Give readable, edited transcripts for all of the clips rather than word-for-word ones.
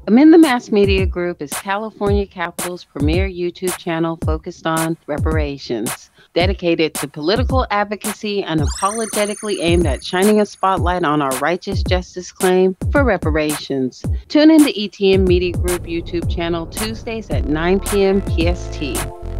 Amend the Mass Media Group is California Capital's premier YouTube channel focused on reparations. Dedicated to political advocacy and unapologetically aimed at shining a spotlight on our righteous justice claim for reparations. Tune in to ETM Media Group YouTube channel Tuesdays at 9 p.m. PST.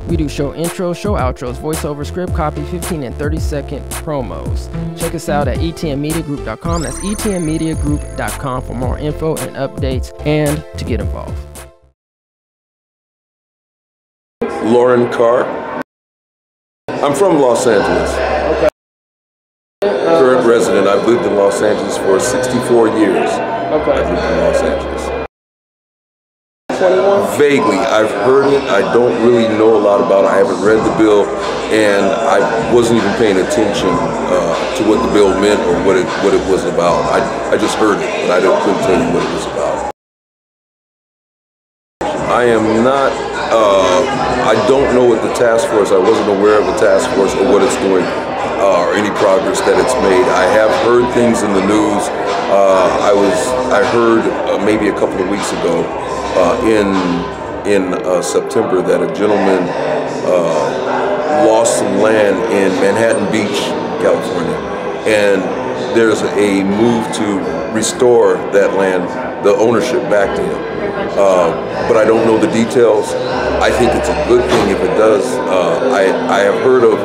We do show intros, show outros, voiceover, script copy, 15 and 30-second promos. Check us out at etmmediagroup.com. That's etmmediagroup.com for more info and updates and to get involved. Lorren Carr. I'm from Los Angeles. Okay. Current resident. I've lived in Los Angeles for 64 years. Okay. I've lived in Los Angeles. 21? Vaguely, I've heard it. I don't really know a lot about it. I haven't read the bill, and I wasn't even paying attention to what the bill meant or what it was about. I just heard it, but I couldn't tell you what it was about. I am not. I don't know what the task force. I wasn't aware of the task force or what it's doing or any progress that it's made. I have heard things in the news. I heard maybe a couple of weeks ago. In September that a gentleman lost some land in Manhattan Beach, California, and there's a move to restore that land, the ownership back to him. But I don't know the details. I think it's a good thing if it does. I have heard of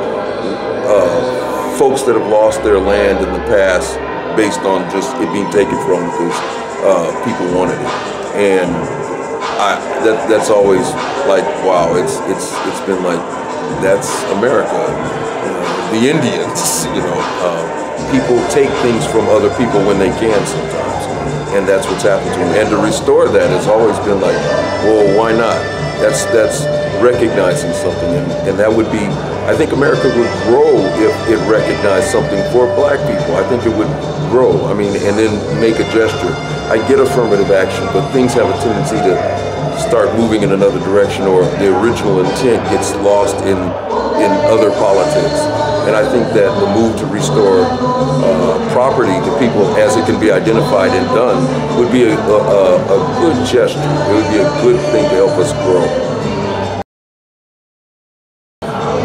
folks that have lost their land in the past based on just it being taken from them because people wanted it, and that's always like, wow, it's been like, that's America. The Indians, people take things from other people when they can sometimes, and that's what's happened to them. And to restore that has always been like, well, why not? That's recognizing something, and that would be, I think America would grow if it recognized something for black people. I think it would grow, and then make a gesture. I get affirmative action, but things have a tendency to start moving in another direction, or the original intent gets lost in other politics. And I think that the move to restore property to people as it can be identified and done would be a good gesture. It would be a good thing to help us grow.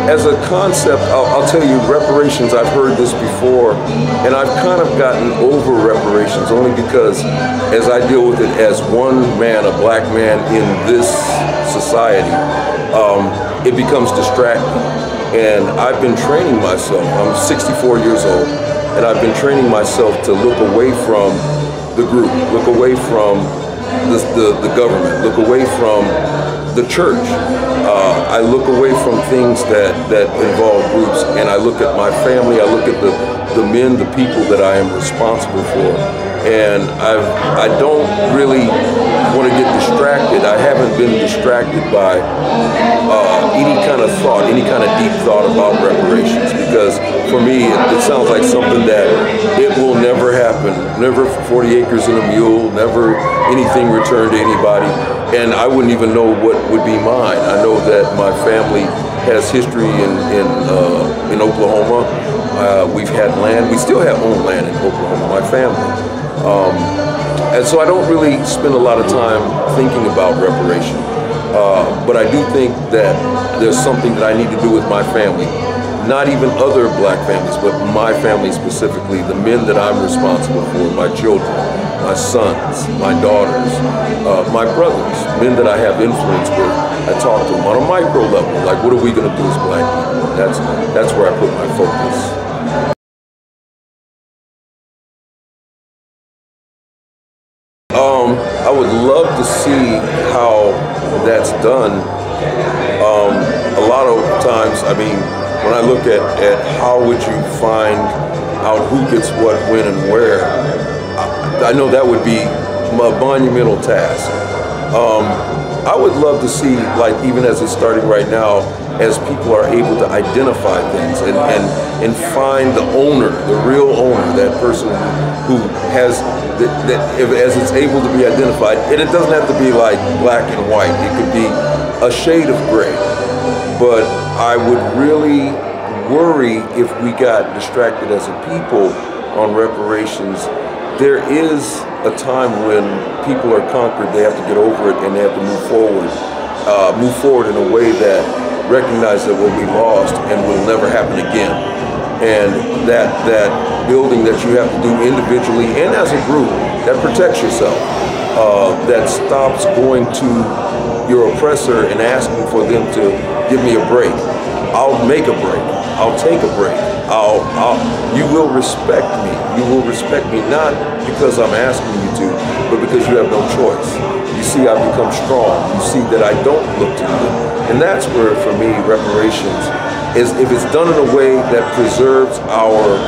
As a concept, I'll tell you, reparations, I've heard this before, and I've kind of gotten over reparations only because as I deal with it as one man, a black man in this society, it becomes distracting. And I've been training myself. I'm 64 years old, and I've been training myself to look away from the group, look away from the government, look away from the church. I look away from things that involve groups, and I look at my family, I look at the men, the people that I am responsible for, and I don't really want to get distracted. I haven't been distracted by any kind of thought, any kind of deep thought about reparations, because for me it sounds like something that it will never happen, never 40 acres and a mule, never anything returned to anybody. And I wouldn't even know what would be mine. I know that my family has history in Oklahoma. We've had land. We still have own land in Oklahoma, my family. And so I don't really spend a lot of time thinking about reparation. But I do think that there's something that I need to do with my family. Not even other black families, but my family specifically, the men that I'm responsible for, my children, my sons, my daughters, my brothers, men that I have influence with. I talk to them on a micro level, like what are we going to do as black people? That's where I put my focus. I would love to see how that's done. A lot of times, when I look at how would you find out who gets what, when, and where, I know that would be a monumental task. I would love to see, like even as it's starting right now, as people are able to identify things and find the owner, the real owner, that person who has, as it's able to be identified, and it doesn't have to be like black and white, it could be a shade of gray. But I would really worry if we got distracted as a people on reparations there is a time when people are conquered, they have to get over it, and they have to move forward in a way that recognizes that what we lost and will never happen again. And that building that you have to do individually and as a group that protects yourself, that stops going to your oppressor and asking for them to give me a break. I'll make a break. I'll take a break. You will respect me. You will respect me not because I'm asking you to, but because you have no choice. You see, I've become strong. You see that I don't look to you. And that's where, for me, reparations is, if it's done in a way that preserves our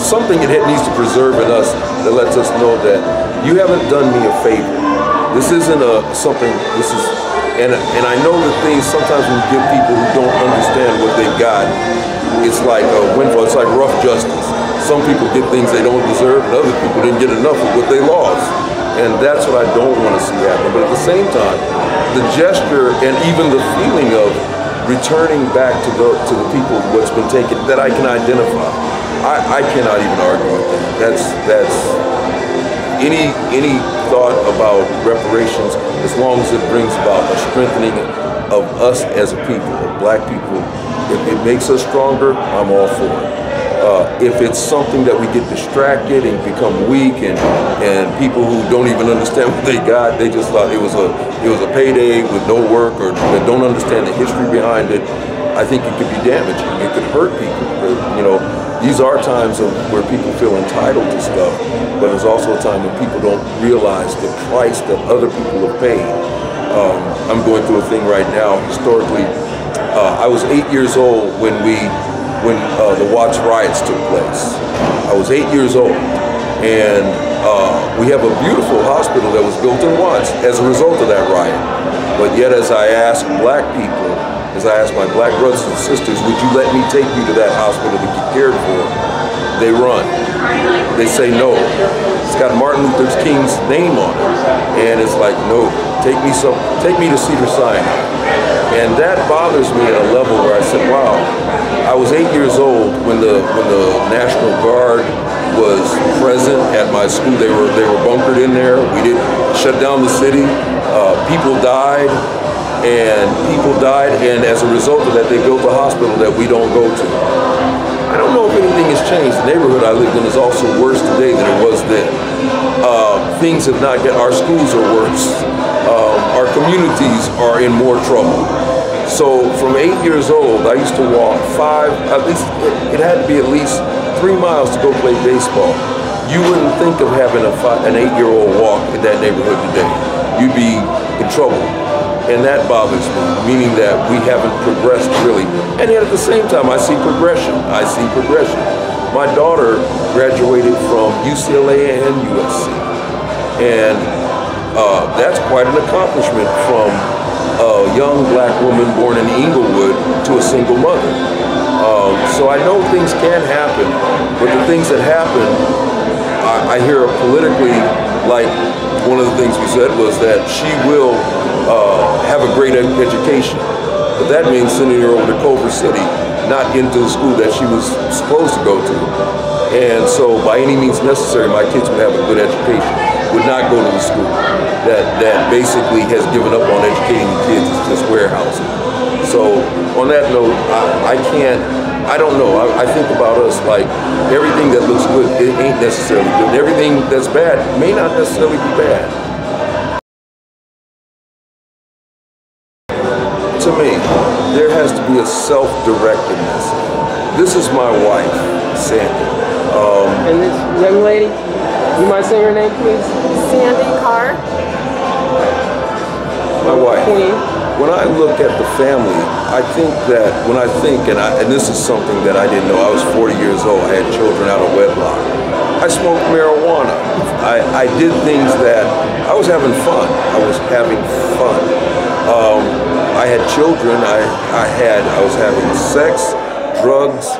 something it needs to preserve in us, that lets us know that you haven't done me a favor. This isn't and I know that things, sometimes we give people who don't understand what they've got, it's like a windfall, it's like rough justice. Some people get things they don't deserve, and other people didn't get enough of what they lost. And that's what I don't want to see happen. But at the same time, the gesture and even the feeling of returning back to the people what's been taken, that I can identify, I cannot even argue with that. That's any thought about reparations, as long as it brings about a strengthening of us as a people, of black people, if it makes us stronger, I'm all for it. If it's something that we get distracted and become weak, and people who don't even understand what they got, they just thought it was a payday with no work, or that don't understand the history behind it, I think it could be damaging. It could hurt people. These are times where people feel entitled to stuff, but it's also a time when people don't realize the price that other people have paid. I'm going through a thing right now. Historically, I was 8 years old when the Watts riots took place. I was 8 years old, and we have a beautiful hospital that was built in Watts as a result of that riot. But yet, as I ask black people, as I ask my black brothers and sisters, would you let me take you to that hospital to get cared for? They run. They say no. It's got Martin Luther King's name on it. And it's like, no, take me to Cedars-Sinai. And that bothers me at a level where I said, wow, I was 8 years old when the National Guard was present at my school. They were bunkered in there. We didn't shut down the city. People died. And as a result of that, they built a hospital that we don't go to. I don't know if anything has changed. The neighborhood I lived in is also worse today than it was then. Things have not our schools are worse. Our communities are in more trouble. So from 8 years old, I used to walk it had to be at least 3 miles to go play baseball. You wouldn't think of having an 8-year-old walk in that neighborhood today. You'd be in trouble. And that bothers me, meaning that we haven't progressed really. And yet at the same time, I see progression. My daughter graduated from UCLA and USC. And that's quite an accomplishment from a young black woman born in Inglewood to a single mother. So I know things can happen, but the things that happen, I hear politically, like one of the things we said was that she will have a great education. But that means sending her over to Culver City, not into the school that she was supposed to go to. And so by any means necessary, my kids would have a good education, would not go to the school that basically has given up on educating the kids. It's just warehousing. So on that note, I don't know. I think about us like everything that looks good, it ain't necessarily good. Everything that's bad may not necessarily be bad. To me, there has to be a self-directedness. This is my wife, Sandy. And this young lady, you might say her name, please? Sandy Carr. My wife. Queen. When I look at the family, I think that and this is something that I didn't know. I was 40 years old. I had children out of wedlock. I smoked marijuana. I did things that I was having fun. I had children. I was having sex, drugs,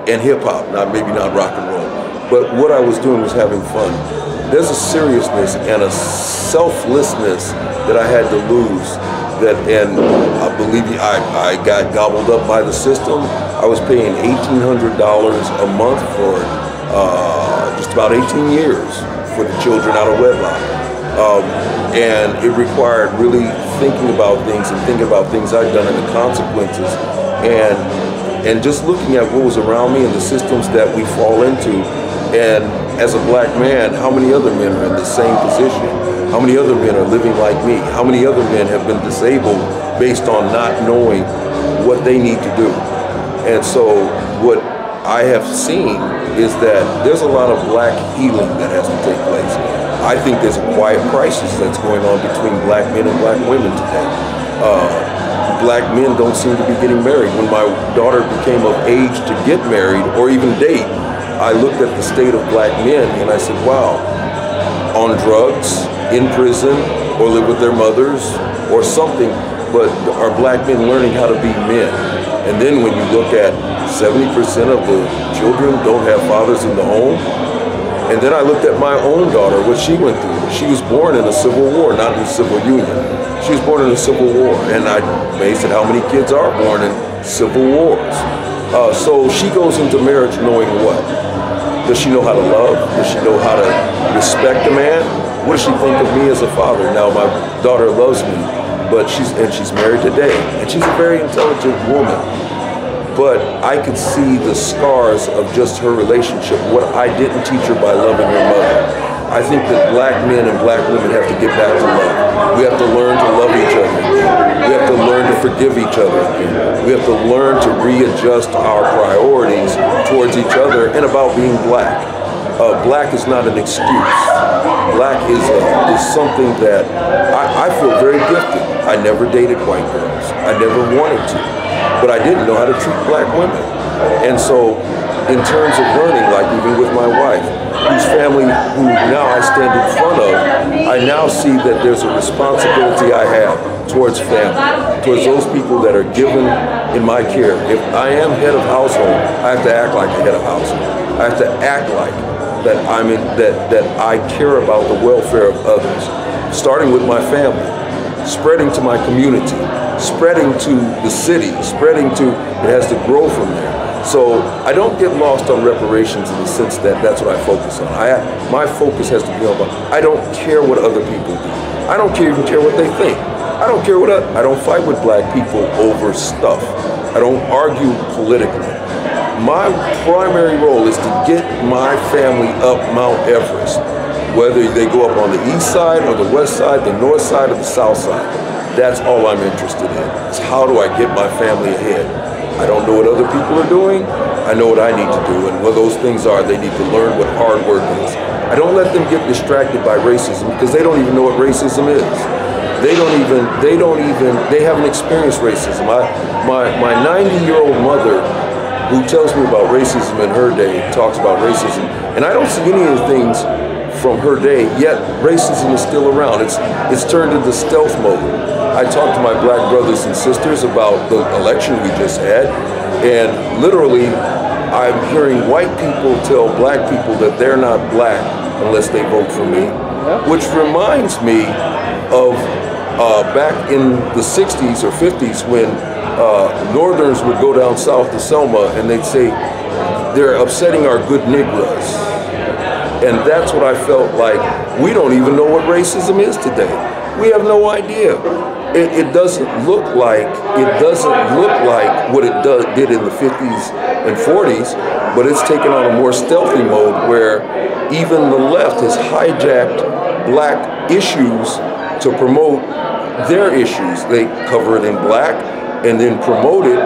and hip hop. Maybe not rock and roll, but what I was doing was having fun. There's a seriousness and a selflessness that I had to lose. And I believe I got gobbled up by the system. I was paying $1,800 a month for just about 18 years for the children out of wedlock. And it required really thinking about things and thinking about things I'd done and the consequences, and just looking at what was around me and the systems that we fall into. And as a black man, how many other men are in the same position? How many other men are living like me? How many other men have been disabled based on not knowing what they need to do? And so what I have seen is that there's a lot of black healing that has to take place. I think there's a quiet crisis that's going on between black men and black women today. Black men don't seem to be getting married. When my daughter became of age to get married or even date, I looked at the state of black men and I said, wow, on drugs, in prison, or live with their mothers or something, but are black men learning how to be men? And then when you look at 70% of the children don't have fathers in the home. And then I looked at my own daughter, what she went through. She was born in a civil war, not in a civil union. She was born in a civil war. And I amazed at how many kids are born in civil wars. So she goes into marriage knowing what? Does she know how to love? Does she know how to respect a man? What does she think of me as a father? Now my daughter loves me, but she's married today, and she's a very intelligent woman. But I could see the scars of just her relationship, what I didn't teach her by loving her mother. I think that black men and black women have to get back to love. We have to learn to love each other again. We have to learn to forgive each other again. We have to learn to readjust our priorities towards each other and about being black. Black is not an excuse. Black is something that I feel very gifted. I never dated white girls. I never wanted to. But I didn't know how to treat black women. And so in terms of learning, like even with my wife, whose family, who now I stand in front of, I now see that there's a responsibility I have towards family, towards those people that are given in my care. If I am head of household, I have to act like a head of household. I have to act like that that I care about the welfare of others, starting with my family, spreading to my community, spreading to the city, spreading to, it has to grow from there. So I don't get lost on reparations in the sense that that's what I focus on. My focus has to be on, I don't care what other people do. I don't even care what they think. I don't care I don't fight with black people over stuff. I don't argue politically. My primary role is to get my family up Mount Everest, whether they go up on the east side or the west side, the north side or the south side. That's all I'm interested in. It's how do I get my family ahead? I don't know what other people are doing. I know what I need to do, and what those things are, they need to learn what hard work is. I don't let them get distracted by racism because they don't even know what racism is. They haven't experienced racism. My 90-year-old mother, who tells me about racism in her day, talks about racism, and I don't see any of the things from her day, yet racism is still around. It's turned into stealth mode. I talk to my black brothers and sisters about the election we just had, and literally I'm hearing white people tell black people that they're not black unless they vote for me, which reminds me of back in the 60s or 50s when Northerners would go down south to Selma and they'd say, they're upsetting our good Negroes. And that's what I felt like. We don't even know what racism is today. We have no idea. It doesn't look like what it did in the 50s and 40s, but it's taken on a more stealthy mode where even the left has hijacked black issues to promote their issues. They cover it in black and then promote it.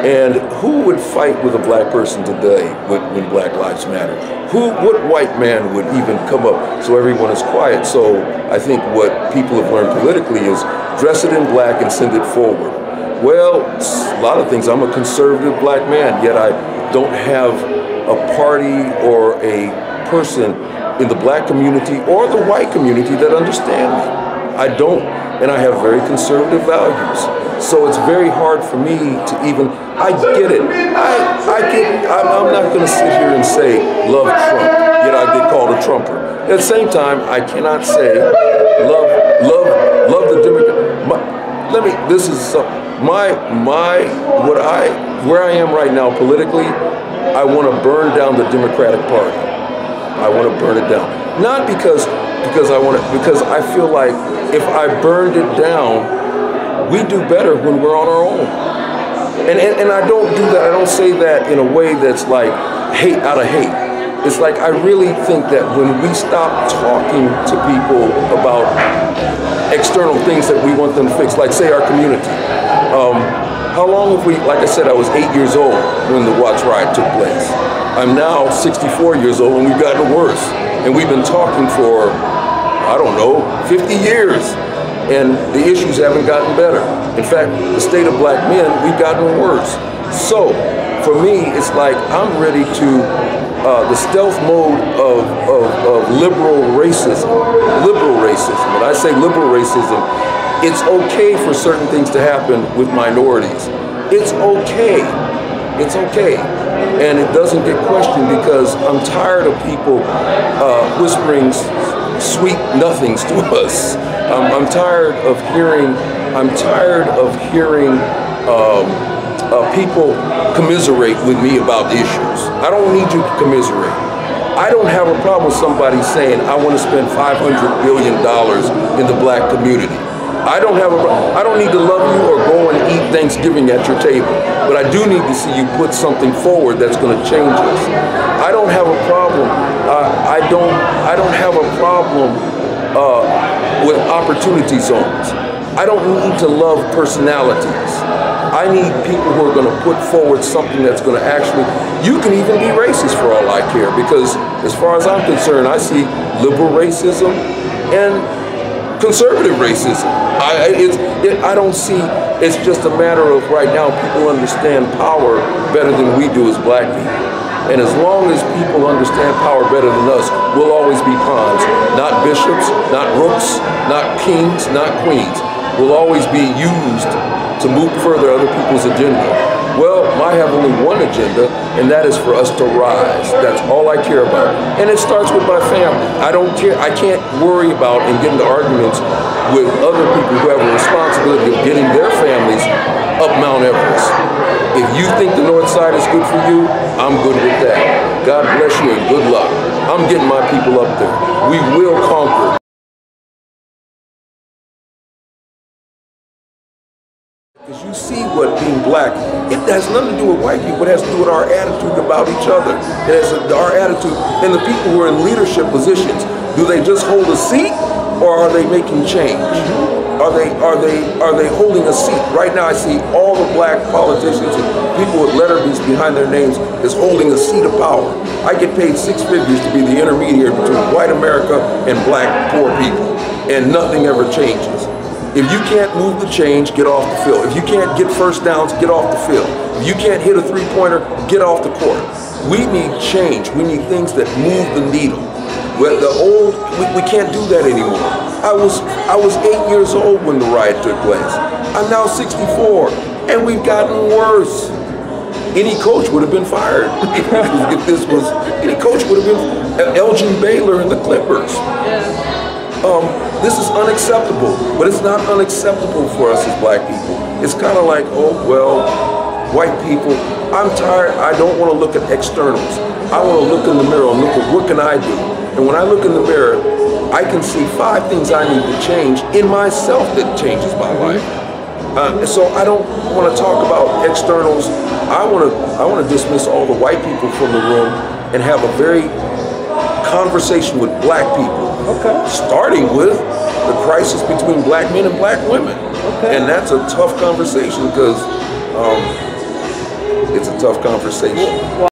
And who would fight with a black person today when Black Lives Matter? What white man would even come up so everyone is quiet? So I think what people have learned politically is dress it in black and send it forward. Well, a lot of things. I'm a conservative black man, yet I don't have a party or a person in the black community or the white community that understand me. I don't, and I have very conservative values. So it's very hard for me to even, I get it. I'm not going to sit here and say, love Trump, yet I get called a Trumper. At the same time, I cannot say, love the Democrat. This is something. Where I am right now politically, I want to burn down the Democratic Party. I want to burn it down. Not because I feel like if I burned it down, we do better when we're on our own. And I don't do that. I don't say that in a way that's like hate out of hate. It's like I really think that when we stop talking to people about external things that we want them to fix, like say our community. How long have we, like I said, I was 8 years old when the Watts riot took place. I'm now 64 years old and we've gotten worse. And we've been talking for, I don't know, 50 years. And the issues haven't gotten better. In fact, the state of black men, we've gotten worse. So, for me, it's like I'm ready to, the stealth mode of liberal racism. When I say liberal racism, it's okay for certain things to happen with minorities. It's okay. It's okay. And it doesn't get questioned because I'm tired of people whispering sweet nothings to us. I'm tired of hearing people commiserate with me about issues. I don't need you to commiserate. I don't have a problem with somebody saying I want to spend $500 billion in the black community. I don't need to love you or go and eat Thanksgiving at your table, but I do need to see you put something forward that's going to change us. I don't have a problem. I don't have a problem with opportunity zones. I don't need to love personalities. I need people who are going to put forward something that's going to actually, you can even be racist for all I care, because as far as I'm concerned, I see liberal racism and conservative racism. I don't see, it's just a matter of right now people understand power better than we do as black people. And as long as people understand power better than us, we'll always be pawns, not bishops, not rooks, not kings, not queens. We'll always be used to move further other people's agenda. Well, I have only one agenda, and that is for us to rise. That's all I care about. And it starts with my family. I don't care, I can't worry about and get into arguments with other people who have a responsibility of getting their families up Mount Everest. If you think the North Side is good for you, I'm good with that. God bless you and good luck. I'm getting my people up there. We will conquer. Because you see what being black, it has nothing to do with white people, it has to do with our attitude about each other. It has our attitude, and the people who are in leadership positions, do they just hold a seat or are they making change? Are they holding a seat? Right now I see all the black politicians and people with letterheads behind their names is holding a seat of power. I get paid 6 figures to be the intermediary between white America and black poor people, and nothing ever changes. If you can't move the change, get off the field. If you can't get first downs, get off the field. If you can't hit a three-pointer, get off the court. We need change. We need things that move the needle. We can't do that anymore. I was 8 years old when the riot took place. I'm now 64, and we've gotten worse. Any coach would have been fired if this was. Any coach would have been Elgin Baylor and the Clippers. This is unacceptable, but it's not unacceptable for us as black people. It's kind of like, oh, well, white people, I'm tired. I don't want to look at externals. I want to look in the mirror and look at what can I do. And when I look in the mirror, I can see 5 things I need to change in myself that changes my life. So I don't want to talk about externals. I want to dismiss all the white people from the room and have a very conversation with black people. Okay. Starting with the crisis between black men and black women. Okay. And that's a tough conversation because it's a tough conversation.